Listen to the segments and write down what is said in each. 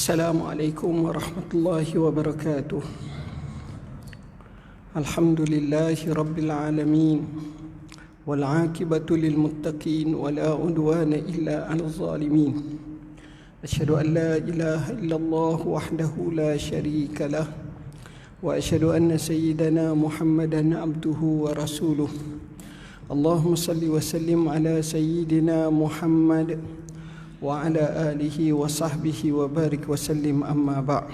Assalamualaikum warahmatullahi wabarakatuh. Alhamdulillahi rabbil alamin. Wal aqibatu lil muttaqin wa la udwana illa 'alal zalimin. Asyhadu an la ilaha illallah wahdahu la syarika lah wa asyhadu anna sayyidana Muhammadan abduhu wa rasuluh. Allahumma salli wa sallim ala sayyidina Muhammad wa ala alihi wa sahbihi wa barik wa sallim, amma ba'.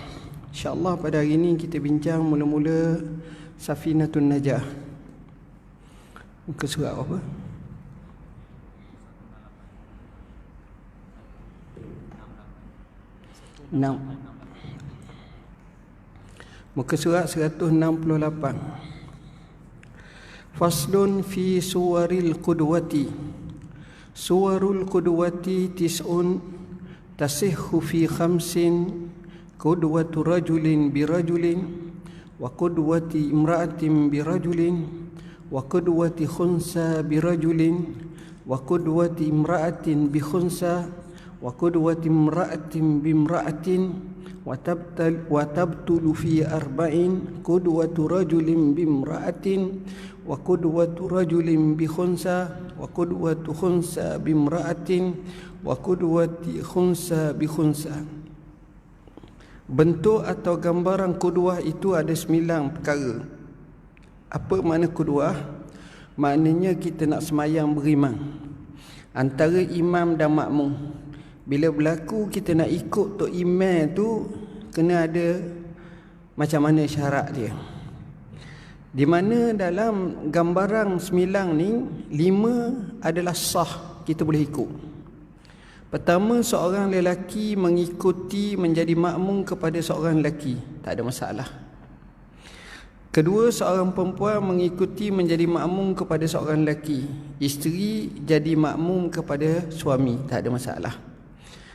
InsyaAllah pada hari ini kita bincang mula-mula Safinatun Najah. Muka surat apa? Muka surat 168. Faslun fi suwaril qudwati. Suwarul qudwati tis'un tasihhu fi khamsin: qudwatu rajulin birajulin, wa qudwati imra'atin birajulin, wa qudwati khunsa birajulin, wa qudwati imra'atin bi khunsa, wa qudwati imra'atin bimra'atin, wa tabtulu fi arba'in: qudwatu rajulin bimra'atin, wa qudwatu rajulin bi khunsa, wa qudwatu khunsa bimra'atin, wa qudwati khunsa bi khunsa. Bentuk atau gambaran qudwah itu ada 9 perkara. Apa makna qudwah? Maknanya kita nak semayang berimam antara imam dan makmum. Bila berlaku kita nak ikut tok imam tu, kena ada macam mana syarat dia. Di mana dalam gambaran 9 ni, 5 adalah sah, kita boleh ikut. Pertama, seorang lelaki mengikuti menjadi makmum kepada seorang lelaki, tak ada masalah. Kedua, seorang perempuan mengikuti menjadi makmum kepada seorang lelaki. Isteri jadi makmum kepada suami, tak ada masalah.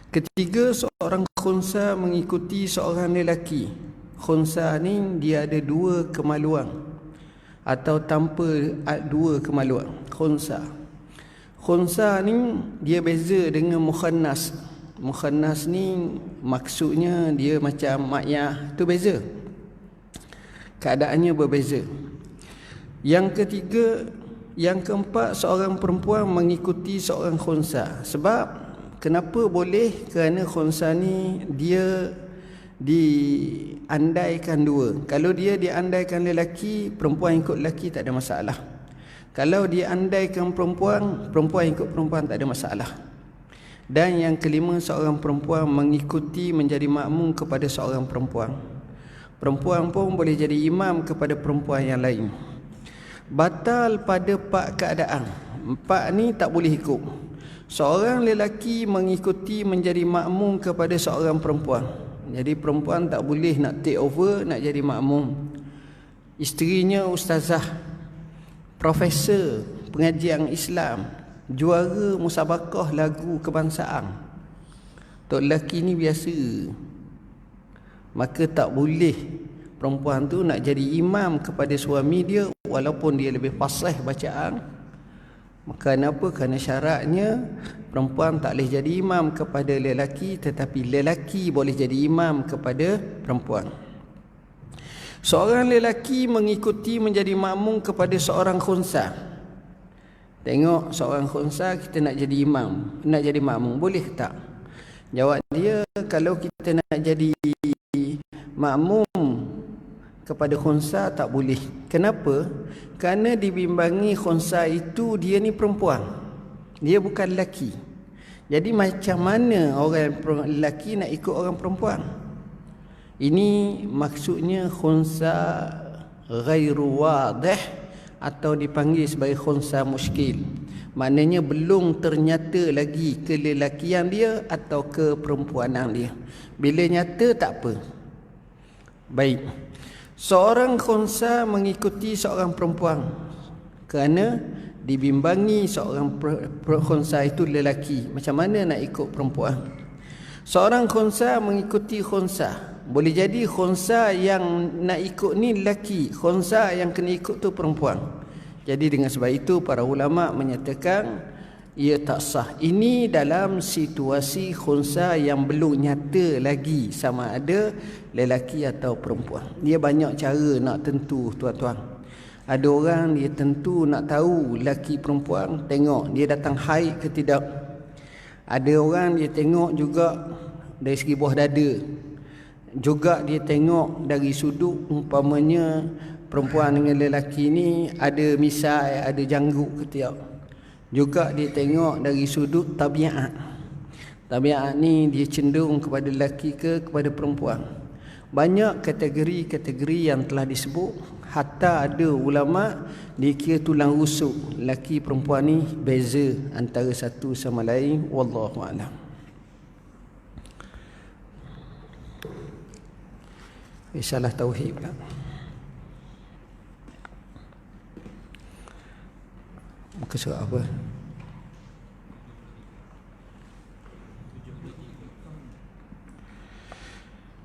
Ketiga, seorang khunsa mengikuti seorang lelaki. Khunsa ni dia ada 2 kemaluan atau tanpa 2 kemaluan. Khunsa ni dia beza dengan mukhannas. Mukhannas ni maksudnya dia macam makyah, tu beza, keadaannya berbeza. Yang keempat, seorang perempuan mengikuti seorang khunsa. Sebab kenapa boleh? Kerana khunsa ni dia diandaikan 2. Kalau dia diandaikan lelaki, perempuan ikut lelaki, tak ada masalah. Kalau dia andaikan perempuan, perempuan ikut perempuan, tak ada masalah. Dan yang kelima, seorang perempuan mengikuti menjadi makmum kepada seorang perempuan. Perempuan pun boleh jadi imam kepada perempuan yang lain. Batal pada 4 keadaan. 4 ni tak boleh ikut. Seorang lelaki mengikuti menjadi makmum kepada seorang perempuan. Jadi perempuan tak boleh nak take over, nak jadi makmum. Isterinya ustazah, profesor pengajian Islam, juara musabakah lagu kebangsaan. Tok lelaki ni biasa. Maka tak boleh perempuan tu nak jadi imam kepada suami dia walaupun dia lebih fasih bacaan. Kenapa? Kerana syaratnya perempuan tak boleh jadi imam kepada lelaki, tetapi lelaki boleh jadi imam kepada perempuan. Seorang lelaki mengikuti menjadi makmum kepada seorang khunsa. Tengok seorang khunsa, kita nak jadi imam, nak jadi makmum, boleh tak? Jawab dia, kalau kita nak jadi makmum kepada khunsa tak boleh. Kenapa? Kerana dibimbangi khunsa itu dia ni perempuan, dia bukan lelaki. Jadi macam mana orang lelaki nak ikut orang perempuan? Ini maksudnya khunsa ghairu wadih, atau dipanggil sebagai khunsa muskil. Maknanya belum ternyata lagi kelelakian dia atau keperempuanan dia. Bila nyata tak apa. Baik. Seorang khunsa mengikuti seorang perempuan kerana dibimbangi seorang khunsa itu lelaki. Macam mana nak ikut perempuan? Seorang khunsa mengikuti khunsa. Boleh jadi khunsa yang nak ikut ni lelaki, khunsa yang kena ikut tu perempuan. Jadi dengan sebab itu para ulama menyatakan ia tak sah. Ini dalam situasi khunsa yang belum nyata lagi sama ada lelaki atau perempuan. Dia banyak cara nak tentu, tuan-tuan. Ada orang dia tentu nak tahu lelaki perempuan, tengok dia datang haid ke tidak. Ada orang dia tengok juga dari segi buah dada. Juga dia tengok dari sudut umpamanya perempuan dengan lelaki ni ada misai, ada janggut ke tidak. Juga dia tengok dari sudut tabiat. Tabiat ni dia cenderung kepada lelaki ke kepada perempuan. Banyak kategori-kategori yang telah disebut. Hatta ada ulama dikira tulang rusuk lelaki perempuan ni beza antara satu sama lain. Wallahu a'lam. Salah tauhid pula. Muka surat apa?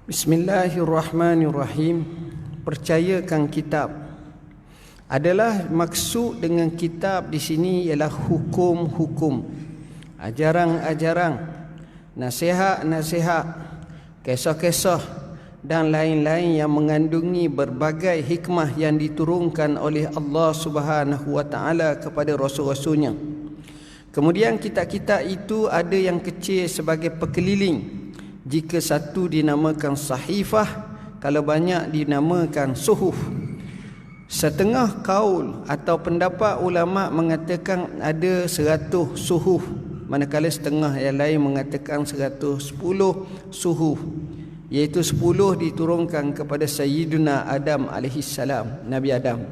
Bismillahirrahmanirrahim. Percayakan kitab. Adalah maksud dengan kitab di sini ialah hukum-hukum, ajaran-ajaran, nasihat-nasihat, kisah-kisah dan lain-lain yang mengandungi berbagai hikmah yang diturunkan oleh Allah Subhanahu wa taala kepada rasul-rasulnya. Kemudian kitab-kitab itu ada yang kecil sebagai pekeliling. Jika satu dinamakan sahifah, kalau banyak dinamakan suhuf. Setengah kaul atau pendapat ulama mengatakan ada 100 suhuf, manakala setengah yang lain mengatakan 110 suhuf, iaitu 10 diturunkan kepada Sayyidina Adam alaihissalam, Nabi Adam.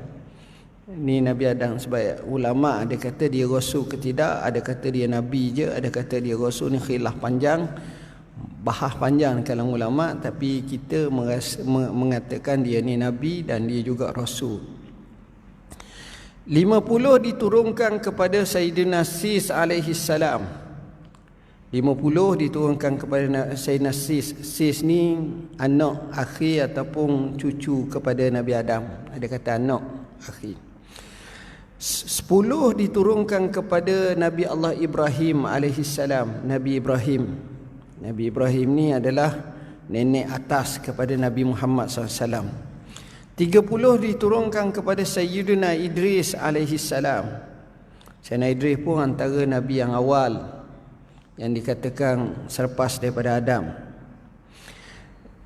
Ni Nabi Adam, sebab ulama ada kata dia rasul ke tidak, ada kata dia nabi je, ada kata dia rasul. Ni khilaf panjang, bahas panjang kalangan ulama, tapi kita mengatakan dia ni nabi dan dia juga rasul. 50 diturunkan kepada Sayyidina Sis alaihissalam. 50 diturunkan kepada Sayyidina Sis. Sis ni anak akhir ataupun cucu kepada Nabi Adam. Ada kata anak akhir. 10 diturunkan kepada Nabi Allah Ibrahim alaihissalam. Nabi Ibrahim. Nabi Ibrahim ni adalah nenek atas kepada Nabi Muhammad SAW. 30 diturunkan kepada Sayyidina Idris alaihissalam. Sayyidina Idris pun antara Nabi yang awal yang dikatakan selepas daripada Adam.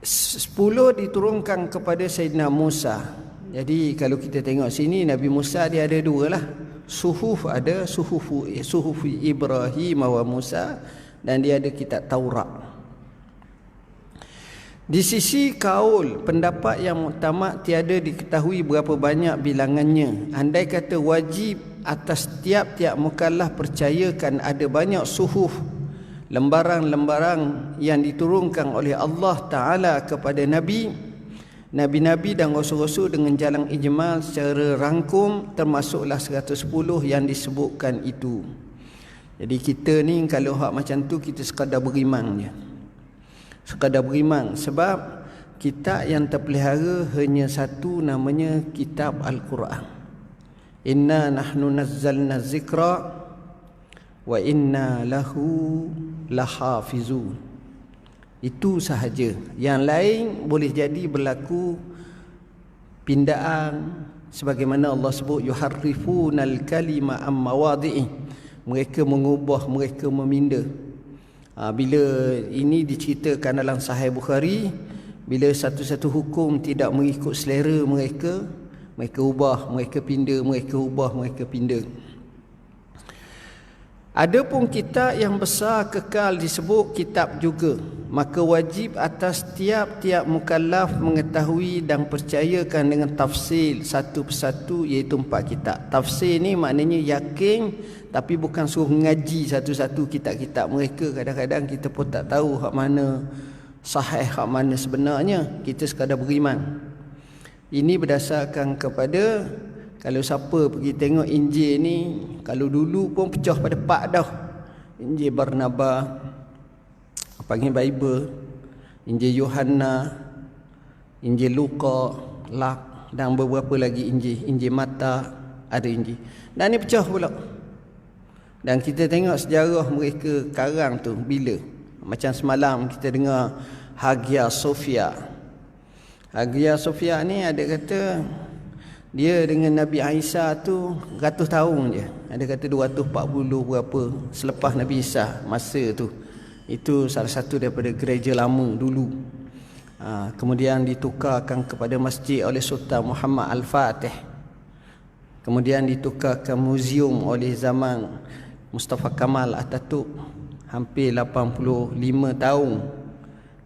10 diturunkan kepada Sayyidina Musa. Jadi kalau kita tengok sini, Nabi Musa dia ada dua lah. Suhuf ada, suhuf Ibrahim wa Musa, dan dia ada kitab Taurat. Di sisi kaul, pendapat yang muktamad tiada diketahui berapa banyak bilangannya. Andai kata wajib atas tiap-tiap mukallaf percayakan ada banyak suhuf, lembaran-lembaran yang diturunkan oleh Allah Ta'ala kepada Nabi-Nabi dan Rasul-Rasul dengan jalan ijmal secara rangkum, termasuklah 110 yang disebutkan itu. Jadi kita ni kalau hak macam tu kita sekadar beriman je. Sekadar beriman, sebab kitab yang terpelihara hanya satu, namanya kitab Al-Quran. Inna nahnu nazzalna zikra wa inna lahu lahafizun. Itu sahaja. Yang lain boleh jadi berlaku pindaan, sebagaimana Allah sebut yuharrifunal kalima am mawadhi'i. Mereka mengubah, mereka meminda. Bila ini diceritakan dalam Sahih Bukhari, bila satu-satu hukum tidak mengikut selera mereka, mereka ubah, mereka pinda, mereka ubah, mereka pinda. Adapun kitab yang besar kekal disebut kitab juga, maka wajib atas tiap-tiap mukallaf mengetahui dan percayakan dengan tafsir satu persatu, iaitu 4 kitab. Tafsir ni maknanya yakin, tapi bukan suruh ngaji satu-satu kitab-kitab mereka. Kadang-kadang kita pun tak tahu hak mana sahih, hak mana sebenarnya. Kita sekadar beriman. Ini berdasarkan kepada, kalau siapa pergi tengok Injil ni, kalau dulu pun pecah pada 4 dah. Injil Barnabas, panggil Bible, Injil Yohana, Injil Luka, Lak, dan beberapa lagi Injil. Injil Mata, ada Injil. Dan ni pecah pula. Dan kita tengok sejarah mereka karang tu bila. Macam semalam kita dengar Hagia Sophia. Hagia Sophia ni ada kata dia dengan Nabi Isa tu ratus tahun je. Ada kata 240 berapa selepas Nabi Isa masa tu. Itu salah satu daripada gereja lama dulu. Kemudian ditukarkan kepada masjid oleh Sultan Muhammad Al-Fatih. Kemudian ditukarkan muzium oleh zaman Mustafa Kamal Atatürk hampir 85 tahun.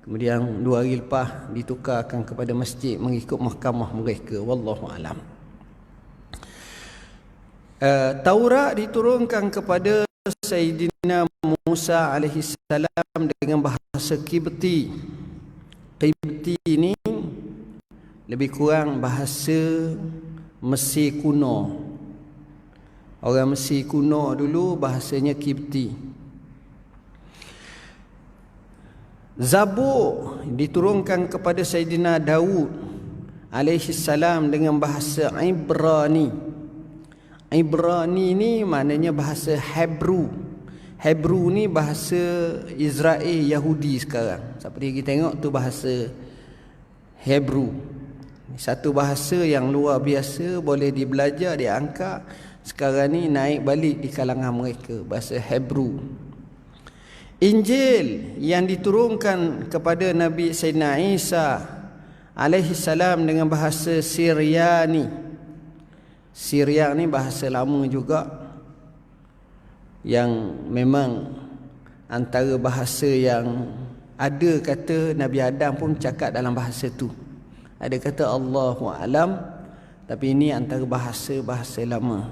Kemudian 2 hari lepas ditukarkan kepada masjid mengikut mahkamah mereka. Wallahu alam. Taurat diturunkan kepada Sayyidina Musa alaihi salam dengan bahasa Qibti. Qibti ini lebih kurang bahasa Mesir kuno. Orang Mesir kuno dulu bahasanya Qibti. Zabur diturunkan kepada Sayyidina Daud alaihi salam dengan bahasa Ibrani. Ibrani ni maknanya bahasa Hebrew. Hebrew ni bahasa Israel Yahudi sekarang. Seperti kita tengok tu bahasa Hebrew. Satu bahasa yang luar biasa, boleh dibelajar, diangkat. Sekarang ni naik balik di kalangan mereka, bahasa Hebrew. Injil yang diturunkan kepada Nabi Sayyidina Isa alaihi salam dengan bahasa Syriani. Syriak ni bahasa lama juga, yang memang antara bahasa yang ada kata Nabi Adam pun cakap dalam bahasa tu. Ada kata Allahu alam, tapi ini antara bahasa-bahasa lama.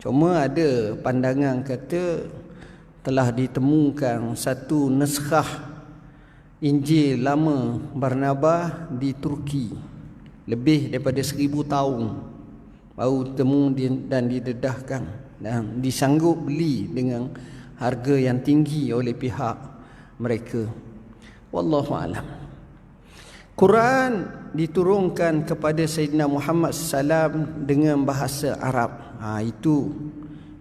Cuma ada pandangan kata telah ditemukan satu naskah Injil lama Barnabas di Turki lebih daripada 1000 tahun baru temu dan didedahkan dan disanggup beli dengan harga yang tinggi oleh pihak mereka. Wallahu alam. Quran diturunkan kepada Sayyidina Muhammad SAW dengan bahasa Arab.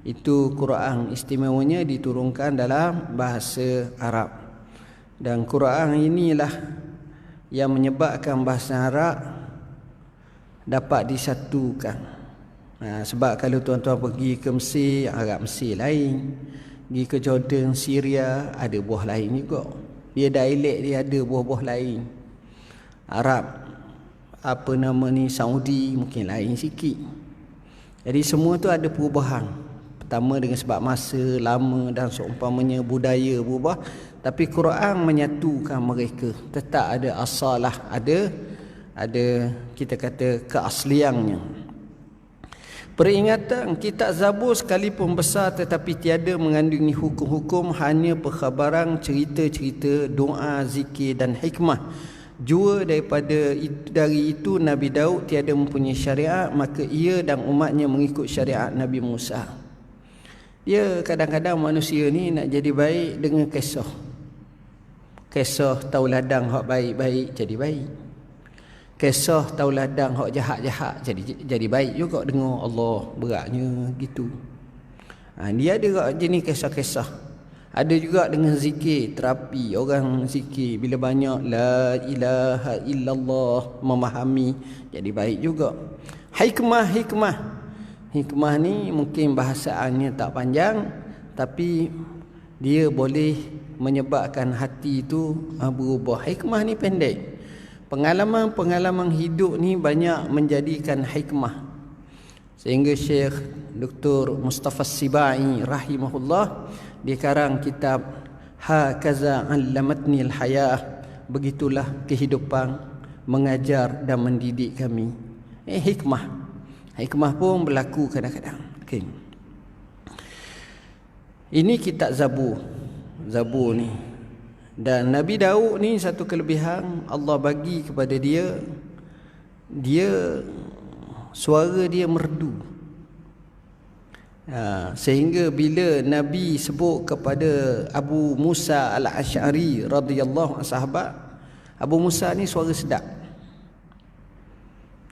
Itu Quran istimewanya diturunkan dalam bahasa Arab. Dan Quran inilah yang menyebabkan bahasa Arab dapat disatukan. Sebab kalau tuan-tuan pergi ke Mesir, Arab Mesir lain. Pergi ke Jordan, Syria, ada buah lain juga. Dia dialek dia ada buah-buah lain. Arab Saudi mungkin lain sikit. Jadi semua tu ada perubahan. Pertama dengan sebab masa lama dan seumpamanya budaya berubah, tapi Quran menyatukan mereka. Tetap ada asalah, ada kita kata keasliannya. Peringatan kitab Zabur sekalipun besar tetapi tiada mengandungi hukum-hukum, hanya perkhabaran, cerita-cerita, doa, zikir dan hikmah. Jua dari itu Nabi Daud tiada mempunyai syariat, maka ia dan umatnya mengikut syariat Nabi Musa. Dia kadang-kadang manusia ni nak jadi baik dengan kisah. Kisah tauladan hak baik-baik jadi baik. Kisah tauladan hak jahat-jahat jadi baik juga dengar Allah beratnya gitu. Dia ada jenis kisah-kisah. Ada juga dengan zikir, terapi. Orang zikir bila banyak la ilaha illallah memahami jadi baik juga. Hikmah ni mungkin bahasaannya tak panjang, tapi dia boleh menyebabkan hati itu berubah. Hikmah ni pendek. Pengalaman-pengalaman hidup ni banyak menjadikan hikmah. Sehingga Syekh Dr. Mustafa Sibai rahimahullah dia karang kitab Hakaza 'allamatni al-hayah, begitulah kehidupan mengajar dan mendidik kami. Hikmah pun berlaku kadang-kadang. Okay. Ini kitab Zabur ni. Dan Nabi Daud ni satu kelebihan Allah bagi kepada dia suara dia merdu. Sehingga bila Nabi sebut kepada Abu Musa Al-Asy'ari radhiyallahu anhu, sahabat Abu Musa ni suara sedap.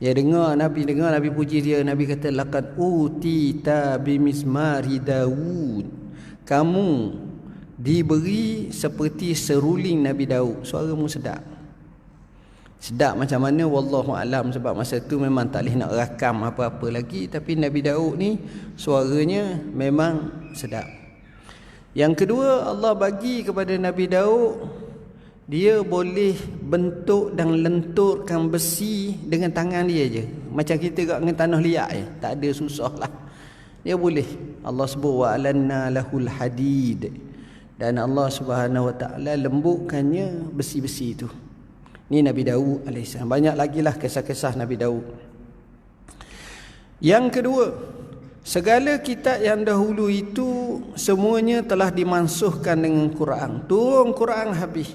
Dia dengar Nabi puji dia. Nabi kata laqad utita bimizmari Daud. kamu diberi seperti seruling Nabi Daud. Suaramu sedap. Sedap macam mana wallahu alam, sebab masa tu memang tak boleh nak rakam apa-apa lagi, tapi Nabi Daud ni suaranya memang sedap. Yang kedua, Allah bagi kepada Nabi Daud, dia boleh bentuk dan lenturkan besi dengan tangan dia je. Macam kita kat dengan tanah liat je, tak ada susah lah. Dia boleh. Allah sebut wa alanna lahul hadid, dan Allah Subhanahu wa taala lembutkannya besi-besi itu. Ini Nabi Daud alaihissalam. Banyak lagi lah kisah-kisah Nabi Daud. Yang kedua, segala kitab yang dahulu itu semuanya telah dimansuhkan dengan Quran. Turun Quran habis.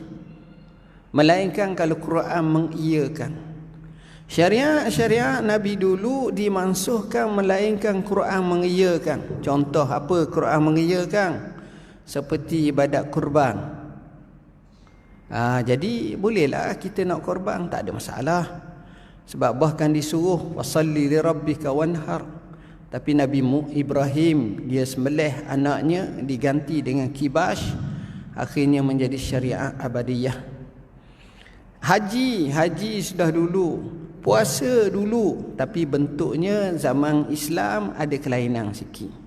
Melainkan kalau Quran mengiyakan. Syariat Nabi dulu dimansuhkan melainkan Quran mengiyakan. Contoh apa Quran mengiyakan? Seperti ibadat kurban. Jadi bolehlah kita nak korban, tak ada masalah. Sebab bahkan disuruh wasalli li rabbika wanhar. Tapi Nabi Ibrahim dia sembelih anaknya diganti dengan kibash, akhirnya menjadi syariat abadiyah. Haji sudah dulu, puasa dulu, tapi bentuknya zaman Islam ada kelainan sikit.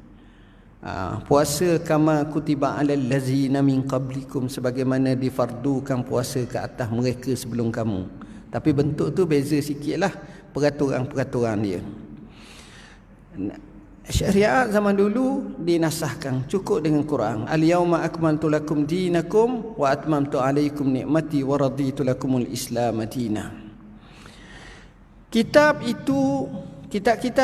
Puasa kama kutiba alal ladzina min qablikum, sebagaimana difardukan puasa ke atas mereka sebelum kamu. Tapi bentuk tu beza sikitlah peraturan-peraturan dia. Syariat zaman dulu dinasahkan, cukup dengan Quran. Al-yauma akmaltu lakum dinakum wa atmamtu alaikum ni'mati wa raditu lakumul Islam madina. Kitab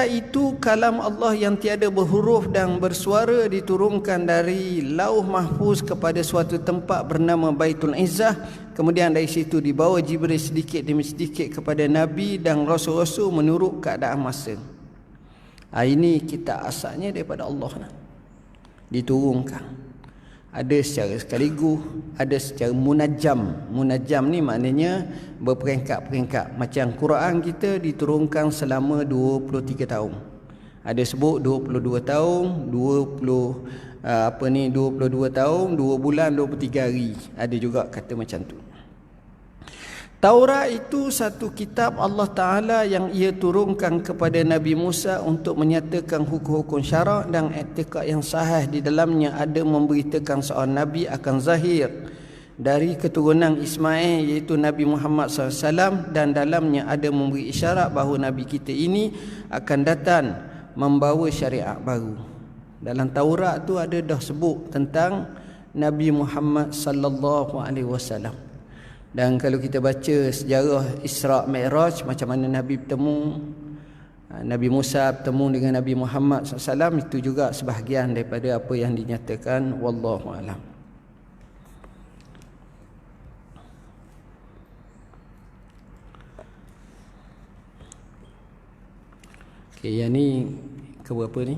itu kalam Allah yang tiada berhuruf dan bersuara, diturunkan dari Lauh Mahfuz kepada suatu tempat bernama Baitul Izzah. Kemudian dari situ dibawa Jibril sedikit demi sedikit kepada Nabi dan Rasul-Rasul menurut keadaan masa. Ini kitab asalnya daripada Allah diturunkan. Ada secara sekaligus, ada secara munajjam. Munajjam ni maknanya berperingkat-peringkat. Macam Quran kita diturunkan selama 23 tahun. Ada sebut 22 tahun, 22 tahun, 2 bulan, 23 hari. Ada juga kata macam tu. Taurat itu satu kitab Allah Ta'ala yang ia turunkan kepada Nabi Musa untuk menyatakan hukum-hukum syarak dan etikad yang sahih. Di dalamnya ada memberitakan seorang Nabi akan zahir dari keturunan Ismail, iaitu Nabi Muhammad SAW, dan dalamnya ada memberi isyarat bahawa Nabi kita ini akan datang membawa syariat baru. Dalam Taurat tu ada dah sebut tentang Nabi Muhammad sallallahu alaihi wasallam. Dan kalau kita baca sejarah Isra' Mi'raj, macam mana Nabi Nabi Musa bertemu dengan Nabi Muhammad SAW, itu juga sebahagian daripada apa yang dinyatakan. Wallahu a'lam. Okey, yang ni ke berapa ni?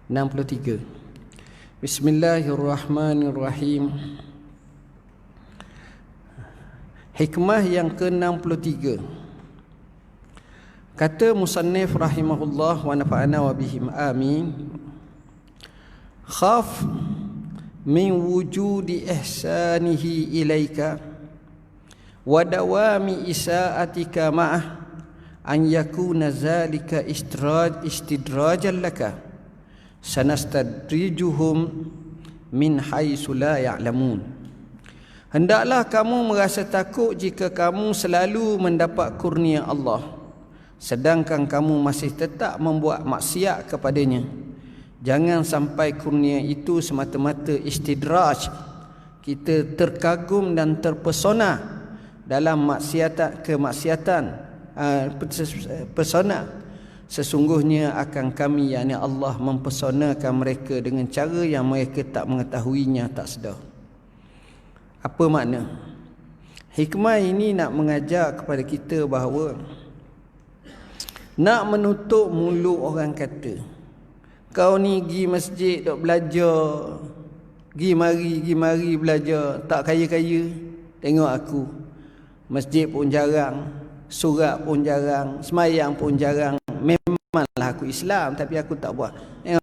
(63) Bismillahirrahmanirrahim. Hikmah yang ke-63. Kata musannif rahimahullah wa nafa'ana wa bihim amin. Khaf min wujudi ihsanihi ilaika wa dawami isa'atika ma'ah an yakuna zalika istidrajan laka sanastadrijuhum min haitsu la ya'lamun. Hendaklah kamu merasa takut jika kamu selalu mendapat kurnia Allah sedangkan kamu masih tetap membuat maksiat kepadanya. Jangan sampai kurnia itu semata-mata istidraj, kita terkagum dan terpesona dalam pesona. Sesungguhnya akan kami, yakni Allah, mempesonakan mereka dengan cara yang mereka tak mengetahuinya, tak sedar. Apa makna? Hikmah ini nak mengajar kepada kita bahawa nak menutup mulut orang kata, kau ni pergi masjid dok belajar, pergi mari belajar, tak kaya-kaya. Tengok aku, masjid pun jarang, surat pun jarang, semayang pun jarang. Memang memanglah aku Islam tapi aku tak buat.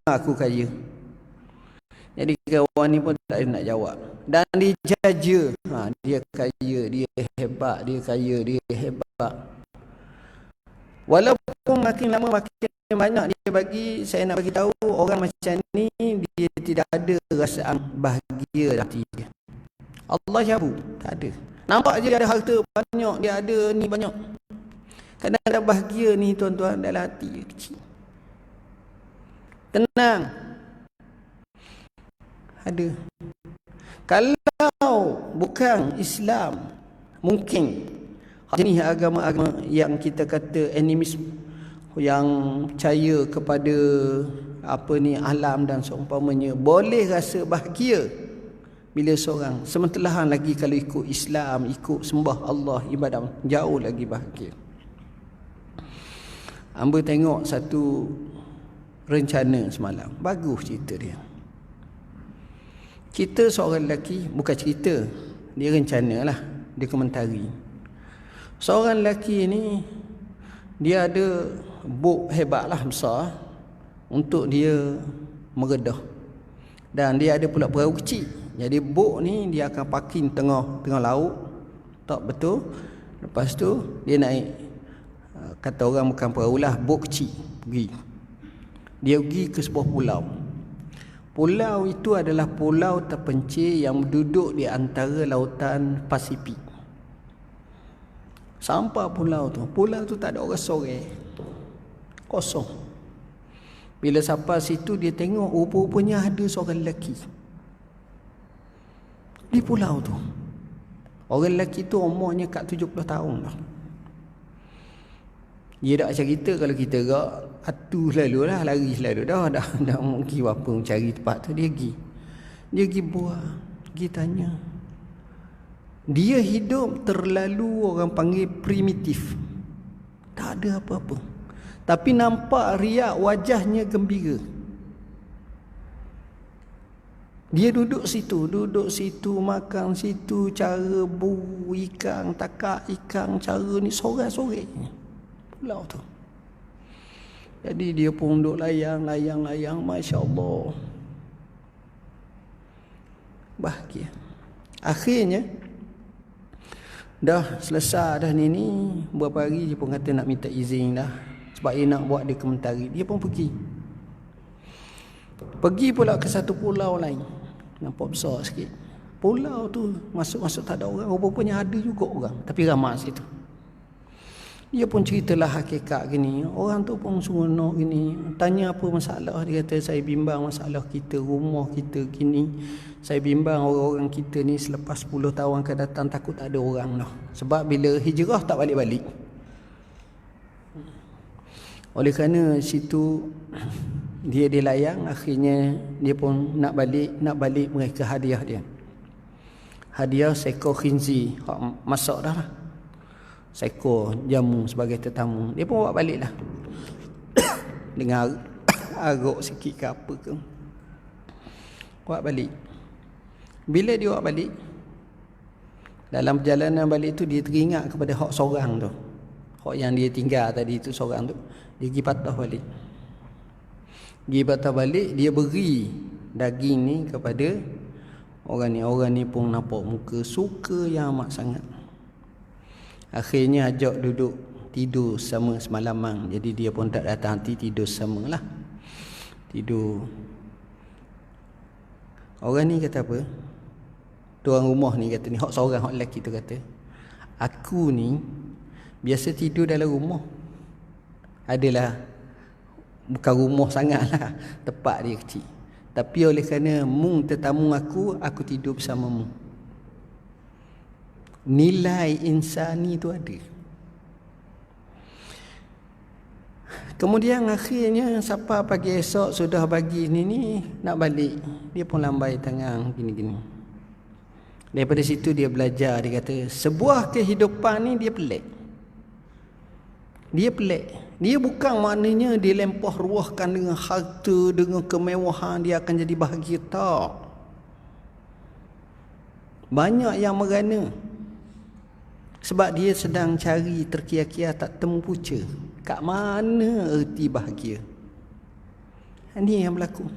Aku kaya. Jadi kawan ni pun tak ada nak jawab. Dan dia jaja. Dia kaya, dia hebat, dia kaya, dia hebat. Walaupun makin lama makin banyak dia bagi, saya nak bagi tahu orang macam ni dia tidak ada rasaan bahagia dalam hati dia. Allah jabu, tak ada. Nampak je dia ada harta banyak, dia ada ni banyak. Kadang-kadang bahagia ni tuan-tuan dalam hati dia kecil. Tenang. Ada. Kalau bukan Islam, mungkin jenis agama-agama yang kita kata animisme, yang percaya kepada alam dan seumpamanya, boleh rasa bahagia bila seorang, sementara lagi kalau ikut Islam, ikut sembah Allah, ibadah, jauh lagi bahagia. Hamba tengok satu rencana semalam, bagus cerita dia. Kita seorang lelaki, bukan cerita, dia rencana lah, dia komentari. Seorang lelaki ni, dia ada bot hebat lah, besar, untuk dia meredah. Dan dia ada pula perahu kecil. Jadi bot ni dia akan parking tengah laut, tak betul. Lepas tu dia naik, kata orang bukan perahu lah, bot kecil, pergi. Dia pergi ke sebuah pulau. Pulau itu adalah pulau terpencil yang duduk di antara lautan Pasifik. Sampai pulau tu tak ada orang sore, kosong. Bila sampai situ dia tengok rupa-rupanya ada seorang lelaki di pulau tu. Orang lelaki tu umurnya kat 70 tahun lah. Dia tak cerita kalau kita gerak atu selalu lah, lari selalu dah mungkin apa mencari tempat tu. Dia pergi buat, pergi tanya. Dia hidup terlalu orang panggil primitif, tak ada apa-apa, tapi nampak riak wajahnya gembira. Dia duduk situ makan situ, cara buru ikan, takak ikan, cara ni sore-sore pulau tu. Jadi dia pun duduk layang, Masya Allah, bahagia. Akhirnya dah selesai dah ni beberapa hari dia pun kata nak minta izin dah, sebab dia nak buat dia komentari. Dia pun pergi pula ke satu pulau lain, nampak besar sikit. Pulau tu masuk tak ada orang, rupanya ada juga orang tapi ramai situ. Dia pun ceritalah hakikat gini. Orang tu pun seronok gini. Tanya apa masalah. Dia kata saya bimbang masalah kita, rumah kita gini. Saya bimbang orang-orang kita ni selepas 10 tahun akan datang takut tak ada orang dah. Sebab bila hijrah tak balik-balik. Oleh kerana situ dia dilayang, akhirnya dia pun nak balik mereka hadiah dia. Hadiah seekor khinzi. Masak dah lah. Seekor jamu sebagai tetamu. Dia pun bawa balik lah. Dengan arok sikit ke apa ke. Bawa balik. Bila dia bawa balik, dalam perjalanan balik tu dia teringat kepada hak seorang tu. Hak yang dia tinggal tadi tu seorang tu. Dia pergi patah balik. Dia beri daging ni kepada orang ni. Orang ni pun nampak muka suka yang amat sangat. Akhirnya ajak duduk tidur sama semalaman. Jadi dia pun tak datang hati, tidur sama lah. Tidur. Orang ni kata apa? Tuan rumah ni kata ni, hak seorang, hak lelaki tu kata, aku ni biasa tidur dalam rumah. Adalah bukan rumah sangat lah, tempat dia kecil. Tapi oleh kerana mung tetamu aku tidur bersamamu. Nilai insani tu ada. Kemudian akhirnya sampai pagi esok sudah bagi ni nak balik. Dia pun lambai tangan gini-gini. Daripada situ dia belajar, dia kata sebuah kehidupan ni dia pelik. Dia bukan maknanya dia lempah ruahkan dengan harta, dengan kemewahan dia akan jadi bahagia, tak. Banyak yang merana sebab dia sedang cari terkia-kia tak temu punca. Kat mana erti bahagia? Ini yang berlaku.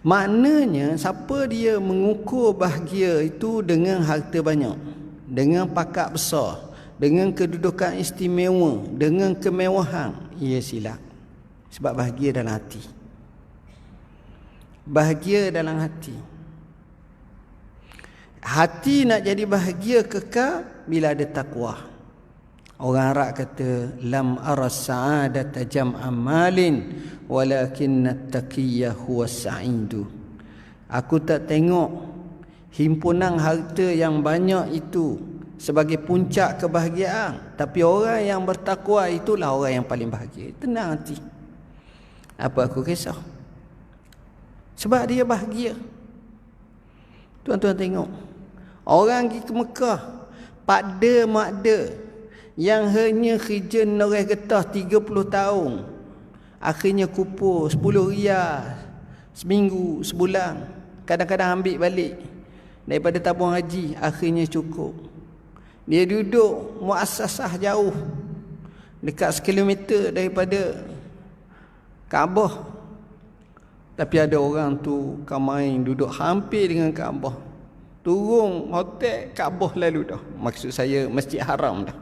Maknanya siapa dia mengukur bahagia itu dengan harta banyak, dengan pakak besar, dengan kedudukan istimewa, dengan kemewahan, ia silap. Sebab bahagia dalam hati. Bahagia dalam hati. Hati nak jadi bahagia kekal bila ada takwa. Orang Arab kata, lam aras sa'adata jam'a malin walakinna at-taqiyya huwa sa'idu. Aku tak tengok himpunan harta yang banyak itu sebagai puncak kebahagiaan, tapi orang yang bertakwa itulah orang yang paling bahagia. Tenang hati. Apa aku kisah? Sebab dia bahagia. Tuan-tuan tengok, orang pergi ke Mekah, pada makda yang hanya kerja noreh getah 30 tahun, akhirnya kupur 10 riyal seminggu, sebulan, kadang-kadang ambil balik daripada tabung haji, akhirnya cukup. Dia duduk muassasah jauh, dekat 1 kilometer daripada Kaabah, tapi ada orang tu kamain duduk hampir dengan Kaabah, turun hotel Kaabah lalu dah, maksud saya Masjid Haram dah.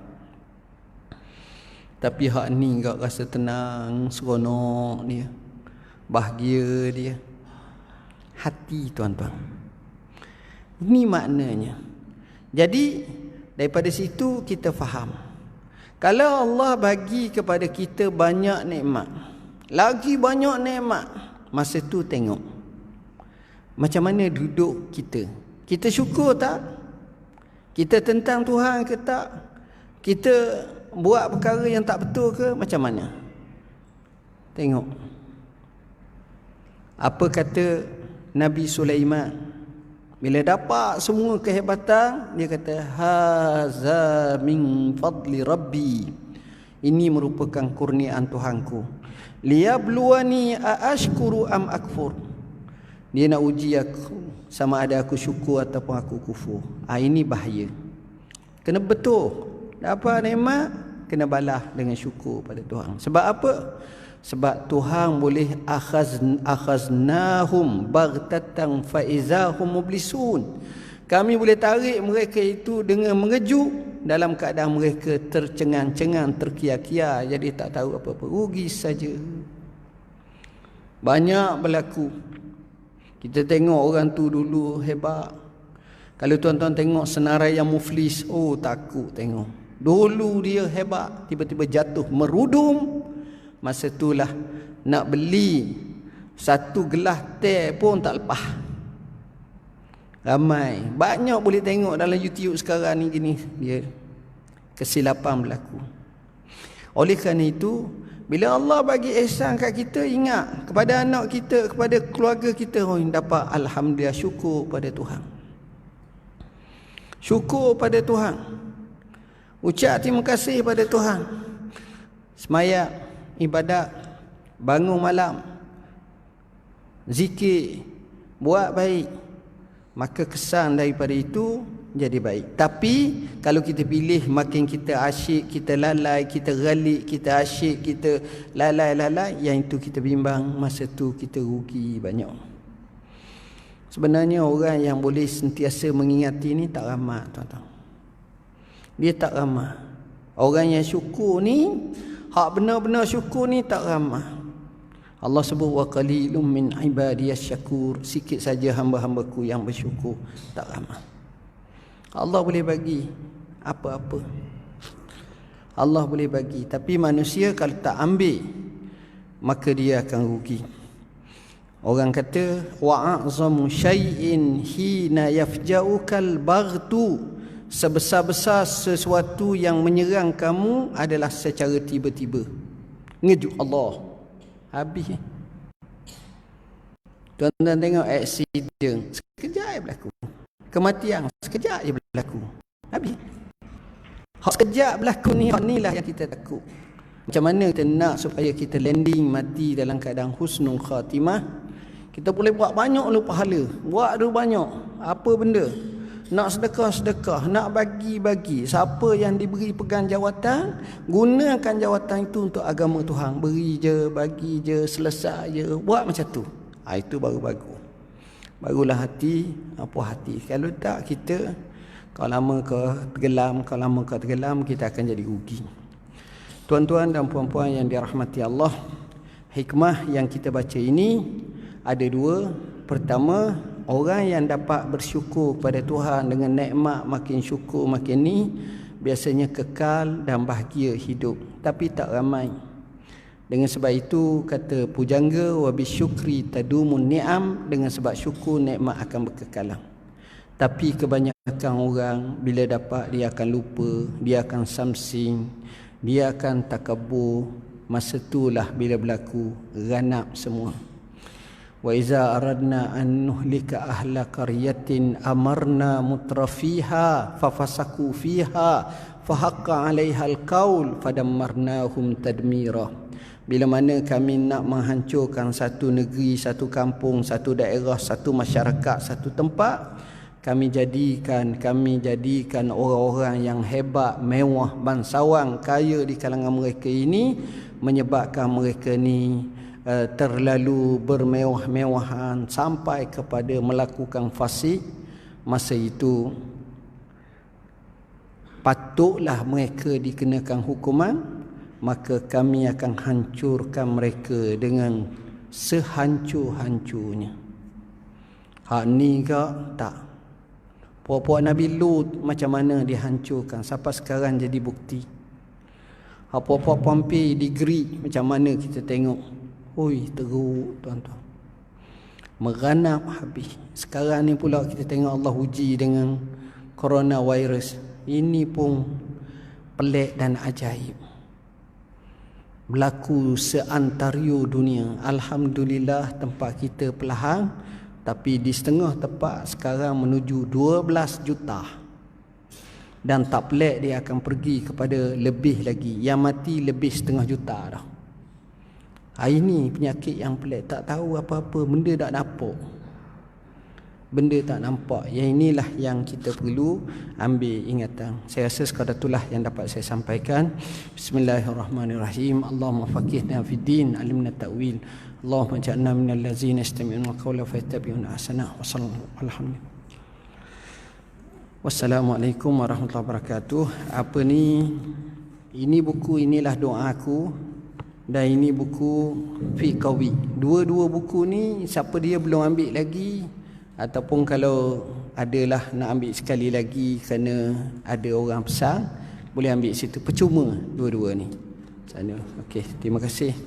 Tapi hak ni enggak rasa tenang, seronok dia, bahagia dia. Hati, tuan-tuan. Ini maknanya. Jadi daripada situ kita faham, kalau Allah bagi kepada kita banyak nikmat, lagi banyak nikmat, masa tu tengok macam mana duduk kita. Kita syukur tak? Kita tentang Tuhan ke tak? Kita buat perkara yang tak betul ke? Macam mana? Tengok apa kata Nabi Sulaiman bila dapat semua kehebatan. Dia kata, haza min fadli rabbi, ini merupakan kurniaan Tuhanku, liyabluwani aashkuru am akfur. Dia nak uji aku, sama ada aku syukur ataupun aku kufur. Ini bahaya. Kena betul, dapat nikmat, kena balas dengan syukur pada Tuhan. Sebab apa? Sebab Tuhan boleh akhaznahum baghtatan fa izahum mublisun. Kami boleh tarik mereka itu dengan mengejut, dalam keadaan mereka tercengang-cengang, terkia-kia, jadi tak tahu apa-apa, rugi saja. Banyak berlaku. Kita tengok orang tu dulu hebat. Kalau tuan-tuan tengok senarai yang muflis, oh takut tengok. Dulu dia hebat, tiba-tiba jatuh merudum. Masa itulah nak beli satu gelas teh pun tak lepas. Ramai, banyak boleh tengok dalam YouTube sekarang ni gini, dia kesilapan berlaku. Oleh kerana itu, bila Allah bagi ihsan kat kita, ingat kepada anak kita, kepada keluarga kita, oh dapat alhamdulillah, syukur pada Tuhan. Syukur pada Tuhan. Ucap terima kasih pada Tuhan. Sembahyang, ibadat, bangun malam, zikir, buat baik, maka kesan daripada itu jadi baik. Tapi kalau kita pilih makin kita asyik, kita lalai, kita galik, kita asyik, kita lalai, yang itu kita bimbang, masa tu kita rugi banyak. Sebenarnya orang yang boleh sentiasa mengingati ni tak ramai, tuan-tuan. Dia tak ramai. Orang yang syukur ni, hak benar-benar syukur ni tak ramai. Allah sebut wa qalilum min ibadiyas syakur, sikit saja hamba-hambaku yang bersyukur, tak ramai. Allah boleh bagi apa-apa. Allah boleh bagi, tapi manusia kalau tak ambil, maka dia akan rugi. Orang kata wa'azamu syai'in hina yafja'ukal baghtu, sebesar-besar sesuatu yang menyerang kamu adalah secara tiba-tiba. Ngejut Allah, habis. Tuan-tuan tengok aksiden, sekejap je berlaku. Kematian sekejap je berlaku, habis. Hak sekejap berlaku ni, hak inilah yang kita takut. Macam mana kita nak supaya kita landing mati dalam keadaan husnul khatimah? Kita boleh buat banyak lu pahala, buat dulu banyak apa benda, Nak sedekah-sedekah, nak bagi-bagi. Siapa yang diberi pegang jawatan, gunakan jawatan itu untuk agama Tuhan. Beri je, bagi je, selesai je. Buat macam tu. Itu baru bagus. Barulah hati, puas hati. Kalau tak, kita kalau lama ke tenggelam, kita akan jadi rugi. Tuan-tuan dan puan-puan yang dirahmati Allah, hikmah yang kita baca ini ada dua. Pertama, orang yang dapat bersyukur kepada Tuhan dengan nikmat, makin syukur makin ni, biasanya kekal dan bahagia hidup. Tapi tak ramai. Dengan sebab itu kata pujangga, wa bisyukri tadumun ni'am, dengan sebab syukur nikmat akan berkekalan. Tapi kebanyakan orang bila dapat, dia akan lupa, dia akan samsing, dia akan takabur. Masa itulah bila berlaku ganap semua. Wa iza aradna an nuhlika ahla qaryatin amarna mutrafiha fafasaku fiha fahaqqa 'alaiha alqaul fadammarnahum tadmira. Bila mana kami nak menghancurkan satu negeri, satu kampung, satu daerah, satu masyarakat, satu tempat, kami jadikan orang-orang yang hebat, mewah, bangsawan, kaya di kalangan mereka ini, menyebabkan mereka ni terlalu bermewah-mewahan sampai kepada melakukan fasik. Masa itu patutlah mereka dikenakan hukuman, maka kami akan hancurkan mereka dengan sehancur-hancurnya. Hak ni ke tak? Puak-puak Nabi Lut macam mana dihancurkan sampai sekarang jadi bukti. Hak puak-puak Pompei di Greek macam mana kita tengok. Oi, teruk tuan-tuan. Meranap habis. Sekarang ni pula kita tengok Allah uji dengan coronavirus. Ini pun pelik dan ajaib. Berlaku seantario dunia. Alhamdulillah tempat kita perlahan, tapi di setengah tempat sekarang menuju 12 juta. Dan tak pelik dia akan pergi kepada lebih lagi. Yang mati lebih setengah juta dah. Ini penyakit yang pelik. Tak tahu apa-apa. Benda tak nampak. Benda tak nampak. Yang inilah yang kita perlu ambil ingatan. Saya rasa sekadar itulah yang dapat saya sampaikan. Bismillahirrahmanirrahim. Allahumma faqihna fid din, alimna ta'wil. Allahumma ja'alna minal ladzina yastami'una al-qawla fayattabi'una ahsana. Wa sallallahu alhamdulillah. Wassalamualaikum warahmatullahi wabarakatuh. Apa ni? Ini buku, inilah doa aku. Dan ini buku Fiqh Qawi. Dua-dua buku ni siapa dia belum ambil lagi, ataupun kalau adalah nak ambil sekali lagi kerana ada orang pesan, boleh ambil situ. Percuma dua-dua ni. Sana. Okey, terima kasih.